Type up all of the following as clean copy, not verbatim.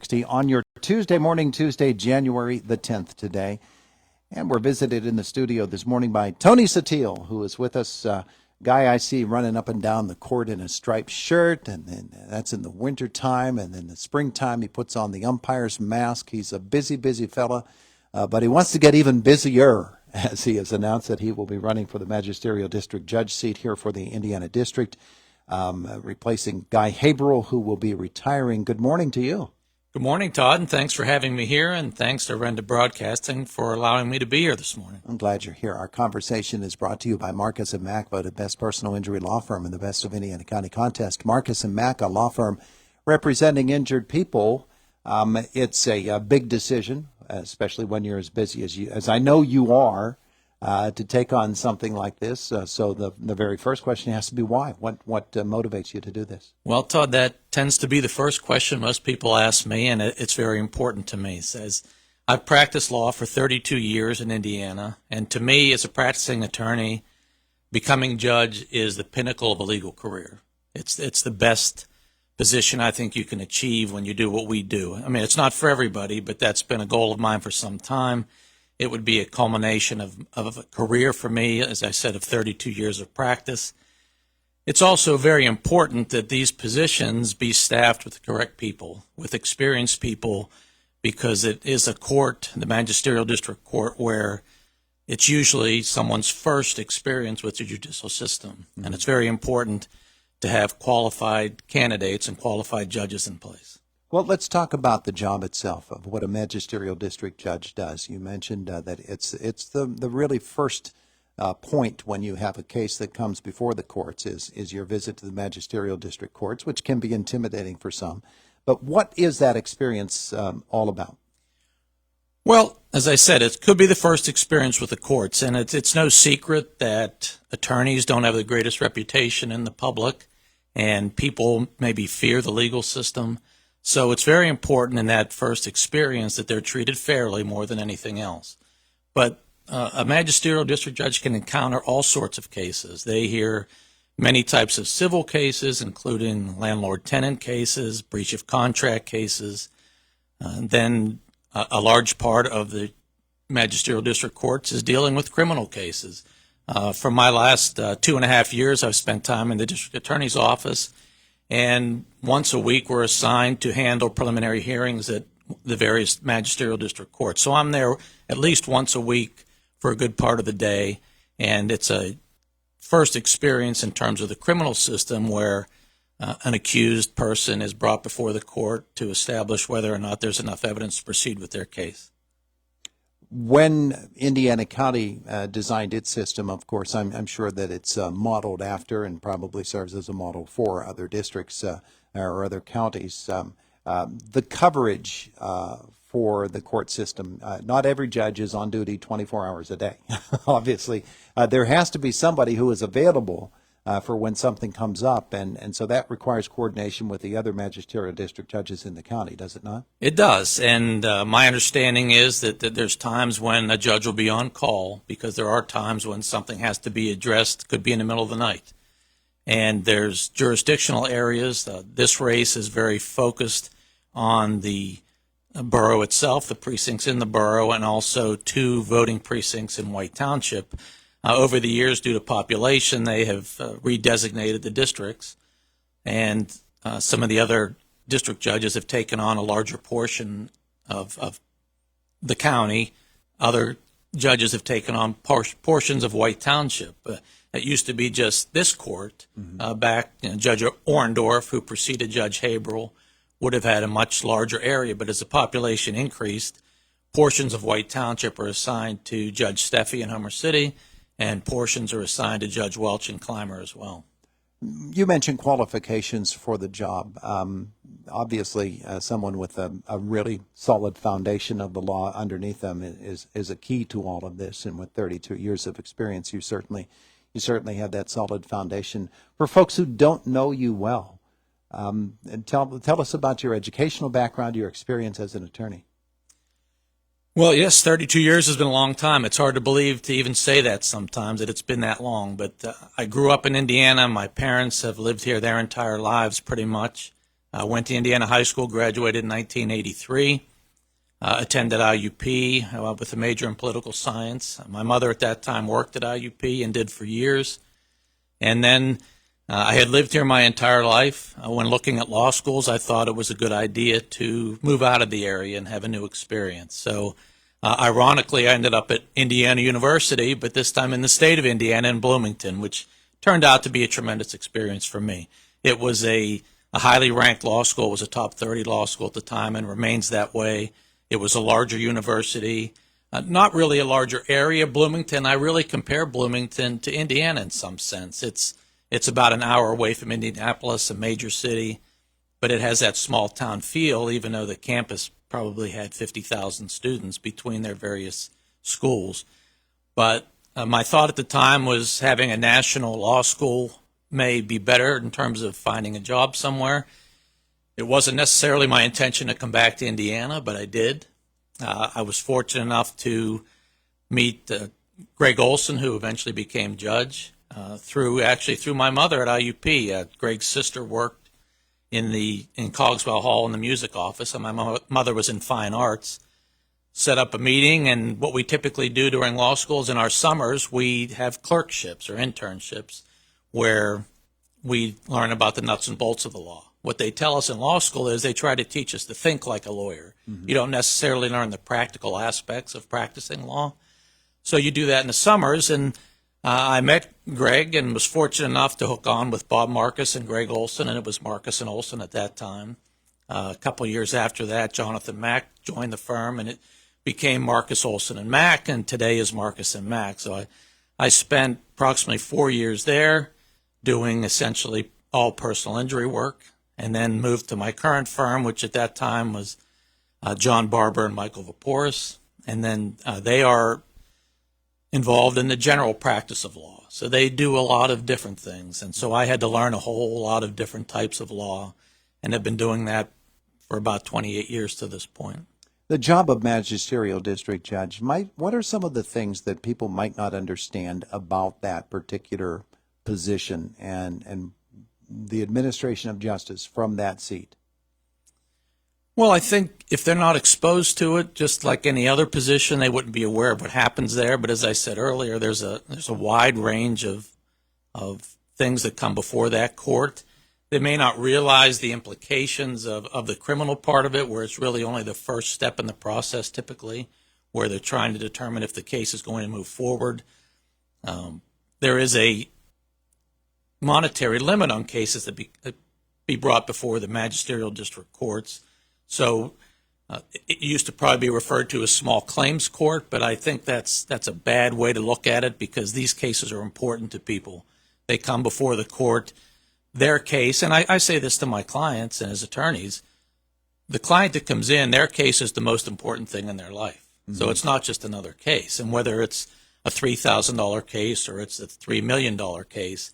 360 on your Tuesday morning, Tuesday, January the 10th today. And we're visited in the studio this morning by Tony Sottile, who is with us. Guy I see running up and down the court in a striped shirt, and then that's in the wintertime, and then the springtime he puts on the umpire's mask. He's a busy, busy fella, but he wants to get even busier, as he has announced that he will be running for the Magisterial District Judge seat here for the Indiana District, replacing Guy Haberl, who will be retiring. Good morning to you. Good morning, Todd, and thanks for having me here, and thanks to Renda Broadcasting for allowing me to be here this morning. I'm glad you're here. Our conversation is brought to you by Marcus & Mack, voted best personal injury law firm in the Best of Indiana County contest. Marcus & Mack, a law firm representing injured people. It's a big decision, especially when you're as busy as I know you are, to take on something like this. So the very first question has to be why? What motivates you to do this? Well, Todd, that tends to be the first question most people ask me, and it's very important to me. It says, I've practiced law for 32 years in Indiana, and to me, as a practicing attorney, becoming judge is the pinnacle of a legal career. It's the best position I think you can achieve when you do what we do. I mean, it's not for everybody, but that's been a goal of mine for some time. It would be a culmination of a career for me, as I said, of 32 years of practice. It's also very important that these positions be staffed with the correct people, with experienced people, because it is a court, the Magisterial District Court, where it's usually someone's first experience with the judicial system. Mm-hmm. And it's very important to have qualified candidates and qualified judges in place. Well, let's talk about the job itself of what a magisterial district judge does. You mentioned that it's the really first point when you have a case that comes before the courts is your visit to the magisterial district courts, which can be intimidating for some. But what is that experience all about? Well, as I said, it could be the first experience with the courts, and it's no secret that attorneys don't have the greatest reputation in the public, and people maybe fear the legal system. So it's very important in that first experience that they're treated fairly more than anything else. But a magisterial district judge can encounter all sorts of cases. They hear many types of civil cases, including landlord-tenant cases, breach of contract cases. Then a large part of the magisterial district courts is dealing with criminal cases. For my last 2.5 years, I've spent time in the district attorney's office, and once a week we're assigned to handle preliminary hearings at the various magisterial district courts. So I'm there at least once a week for a good part of the day, and it's a first experience in terms of the criminal system where an accused person is brought before the court to establish whether or not there's enough evidence to proceed with their case. When Indiana County designed its system, of course, I'm sure that it's modeled after and probably serves as a model for other districts or other counties. The coverage for the court system, not every judge is on duty 24 hours a day. Obviously, there has to be somebody who is available for when something comes up, and so that requires coordination with the other magisterial district judges in the county, does it not? It does, and my understanding is that there's times when a judge will be on call because there are times when something has to be addressed, could be in the middle of the night. And there's jurisdictional areas. This race is very focused on the borough itself, the precincts in the borough, and also 2 voting precincts in White Township. Over the years, due to population, they have redesignated the districts, and some of the other district judges have taken on a larger portion of the county. Other judges have taken on portions of White Township. It used to be just this court. Back, Judge Orendorff, who preceded Judge Haberl, would have had a much larger area, but as the population increased, portions of White Township are assigned to Judge Steffi in Homer City, and portions are assigned to Judge Welch and Clymer as well. You mentioned qualifications for the job. Obviously, someone with a really solid foundation of the law underneath them is a key to all of this. And with 32 years of experience, you certainly have that solid foundation. For folks who don't know you well, and tell us about your educational background, your experience as an attorney. Well, yes, 32 years has been a long time. It's hard to believe to even say that sometimes, that it's been that long. But I grew up in Indiana. My parents have lived here their entire lives pretty much. Went to Indiana High School, graduated in 1983. Attended IUP with a major in political science. My mother at that time worked at IUP and did for years. And then I had lived here my entire life. When looking at law schools, I thought it was a good idea to move out of the area and have a new experience. So ironically, I ended up at Indiana University, but this time in the state of Indiana in Bloomington, which turned out to be a tremendous experience for me. It was a highly ranked law school. It was a top 30 law school at the time and remains that way. It was a larger university, not really a larger area. Bloomington, I really compare Bloomington to Indiana in some sense. It's about an hour away from Indianapolis, a major city, but it has that small town feel, even though the campus probably had 50,000 students between their various schools. But my thought at the time was having a national law school may be better in terms of finding a job somewhere. It wasn't necessarily my intention to come back to Indiana, but I did. I was fortunate enough to meet Greg Olson, who eventually became judge, through my mother at IUP. Greg's sister worked in Cogswell Hall in the music office, and my mother was in fine arts. Set up a meeting, and what we typically do during law schools in our summers, we have clerkships or internships where we learn about the nuts and bolts of the law. What they tell us in law school is they try to teach us to think like a lawyer. Mm-hmm. You don't necessarily learn the practical aspects of practicing law. So you do that in the summers, and I met Greg and was fortunate enough to hook on with Bob Marcus and Greg Olson, and it was Marcus and Olson at that time. A couple of years after that, Jonathan Mack joined the firm, and it became Marcus, Olson, and Mack, and today is Marcus and Mack. So I spent approximately 4 years there doing essentially all personal injury work, and then moved to my current firm, which at that time was John Barber and Michael Vaporis. And then they are involved in the general practice of law. So they do a lot of different things. And so I had to learn a whole lot of different types of law, and have been doing that for about 28 years to this point. The job of Magisterial District Judge, what are some of the things that people might not understand about that particular position and the administration of justice from that seat? Well, I think if they're not exposed to it, just like any other position, they wouldn't be aware of what happens there. But as I said earlier, there's a wide range of things that come before that court. They may not realize the implications of the criminal part of it, where it's really only the first step in the process typically, where they're trying to determine if the case is going to move forward. There is a monetary limit on cases that be brought before the magisterial district courts. So it used to probably be referred to as small claims court, but I think that's a bad way to look at it, because these cases are important to people. They come before the court, their case, and I say this to my clients and as attorneys, the client that comes in, their case is the most important thing in their life. Mm-hmm. So it's not just another case. And whether it's a $3,000 case or it's a $3 million case,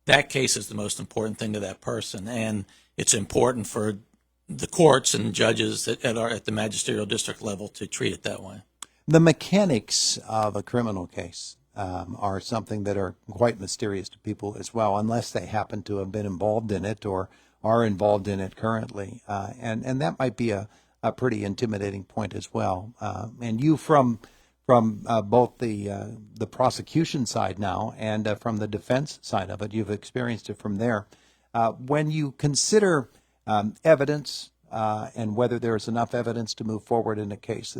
that case is the most important thing to that person, and it's important for the courts and judges at the magisterial district level to treat it that way. The mechanics of a criminal case are something that are quite mysterious to people as well, unless they happen to have been involved in it or are involved in it currently, and that might be a pretty intimidating point as well. And you from both the prosecution side now and from the defense side of it, you've experienced it from there. When you consider evidence and whether there's enough evidence to move forward in a case,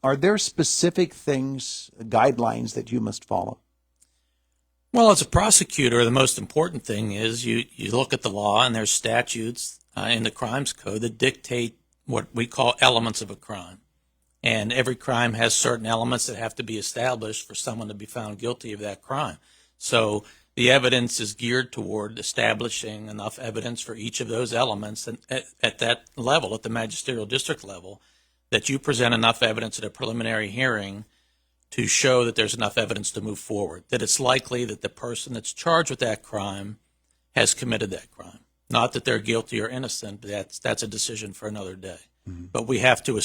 are there specific things, guidelines that you must follow? Well, as a prosecutor, the most important thing is you look at the law, and there's statutes in the crimes code that dictate what we call elements of a crime. And every crime has certain elements that have to be established for someone to be found guilty of that crime. So the evidence is geared toward establishing enough evidence for each of those elements at that level, at the magisterial district level, that you present enough evidence at a preliminary hearing to show that there's enough evidence to move forward, that it's likely that the person that's charged with that crime has committed that crime. Not that they're guilty or innocent, but that's a decision for another day. Mm-hmm. But we have to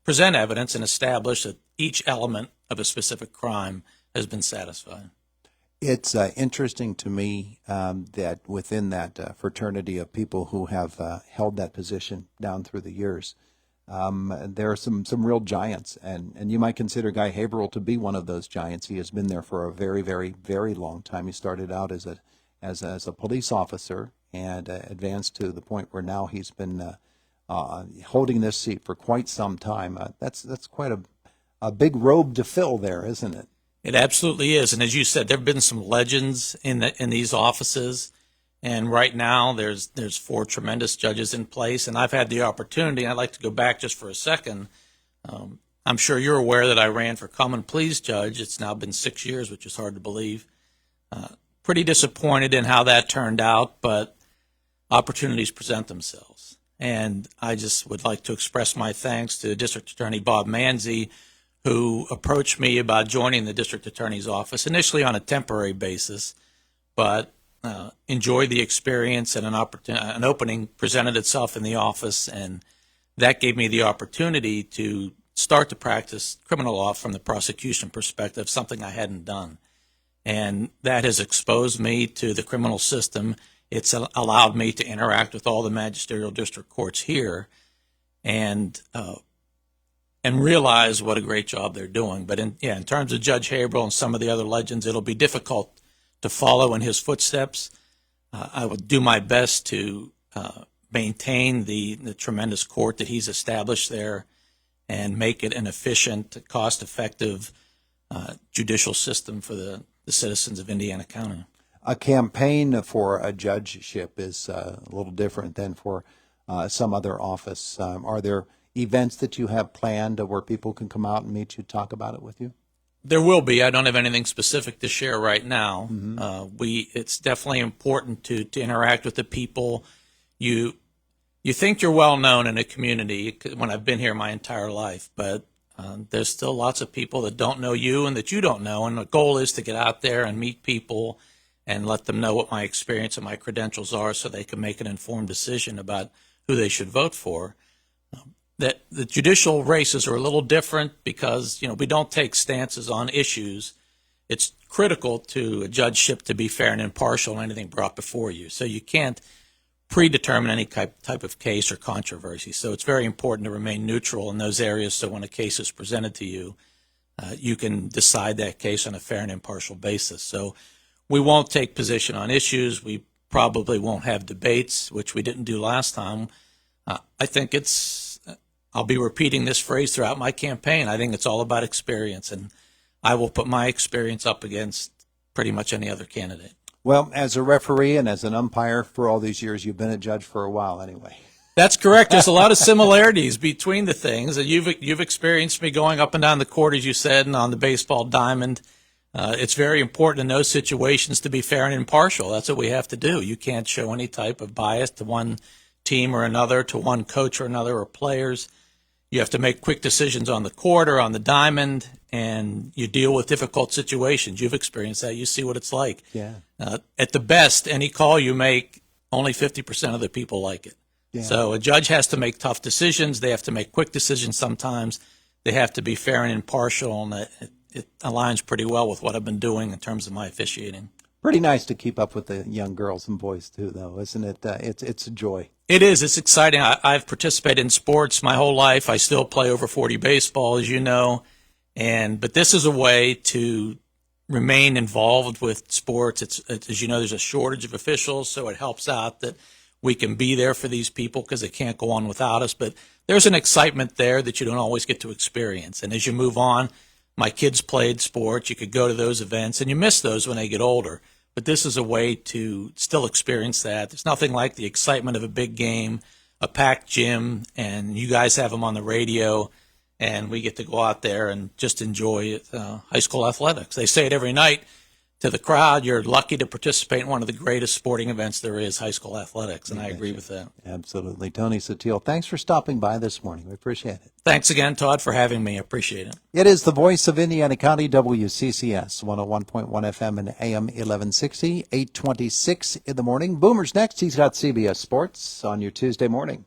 present evidence and establish that each element of a specific crime has been satisfied. It's interesting to me that within that fraternity of people who have held that position down through the years, there are some real giants, and you might consider Guy Haverhill to be one of those giants. He has been there for a very, very, very long time. He started out as a police officer and advanced to the point where now he's been holding this seat for quite some time. That's quite a big robe to fill there, isn't it? It absolutely is. And as you said, there have been some legends in these offices. And right now there's 4 tremendous judges in place. And I've had the opportunity, I'd like to go back just for a second. I'm sure you're aware that I ran for common pleas judge. It's now been 6 years, which is hard to believe. Pretty disappointed in how that turned out, but opportunities present themselves. And I just would like to express my thanks to District Attorney Bob Manzi, who approached me about joining the district attorney's office, initially on a temporary basis, but enjoyed the experience, and an opening presented itself in the office, and that gave me the opportunity to start to practice criminal law from the prosecution perspective, something I hadn't done. And that has exposed me to the criminal system. It's allowed me to interact with all the magisterial district courts here, and realize what a great job they're doing. But in terms of Judge Haverhill and some of the other legends, it'll be difficult to follow in his footsteps. I will do my best to maintain the tremendous court that he's established there and make it an efficient, cost-effective judicial system for the citizens of Indiana County. A campaign for a judgeship is a little different than for some other office. Are there events that you have planned where people can come out and meet you, talk about it with you? There will be. I don't have anything specific to share right now. It's definitely important to interact with the people. You think you're well known in a community when I've been here my entire life, but there's still lots of people that don't know you and that you don't know. And the goal is to get out there and meet people and let them know what my experience and my credentials are so they can make an informed decision about who they should vote for. That the judicial races are a little different because, we don't take stances on issues. It's critical to a judgeship to be fair and impartial in anything brought before you. So you can't predetermine any type of case or controversy. So it's very important to remain neutral in those areas so when a case is presented to you, you can decide that case on a fair and impartial basis. So we won't take position on issues. We probably won't have debates, which we didn't do last time. I think I'll be repeating this phrase throughout my campaign. I think it's all about experience, and I will put my experience up against pretty much any other candidate. Well, as a referee and as an umpire for all these years, you've been a judge for a while anyway. That's correct. There's a lot of similarities between the things. You've experienced me going up and down the court, as you said, and on the baseball diamond. It's very important in those situations to be fair and impartial. That's what we have to do. You can't show any type of bias to one team or another, to one coach or another, or players. You have to make quick decisions on the court or on the diamond, and you deal with difficult situations. You've experienced that. You see what it's like. Yeah. At the best, any call you make, only 50% of the people like it. Yeah. So a judge has to make tough decisions. They have to make quick decisions sometimes. They have to be fair and impartial, and it aligns pretty well with what I've been doing in terms of my officiating. Pretty nice to keep up with the young girls and boys, too, though, isn't it? It's a joy. It is. It's exciting. I've participated in sports my whole life. I still play over 40 baseball, as you know. But this is a way to remain involved with sports. It's as you know, there's a shortage of officials, so it helps out that we can be there for these people because they can't go on without us. But there's an excitement there that you don't always get to experience. And as you move on, my kids played sports. You could go to those events, and you miss those when they get older. But this is a way to still experience that. There's nothing like the excitement of a big game, a packed gym, and you guys have them on the radio, and we get to go out there and just enjoy high school athletics. They say it every night to the crowd, you're lucky to participate in one of the greatest sporting events there is, high school athletics, and I agree with that. Absolutely. Tony Sottile, thanks for stopping by this morning. We appreciate it. Thanks again, Todd, for having me. I appreciate it. It is the voice of Indiana County, WCCS, 101.1 FM and AM 1160, 826 in the morning. Boomer's next. He's got CBS Sports on your Tuesday morning.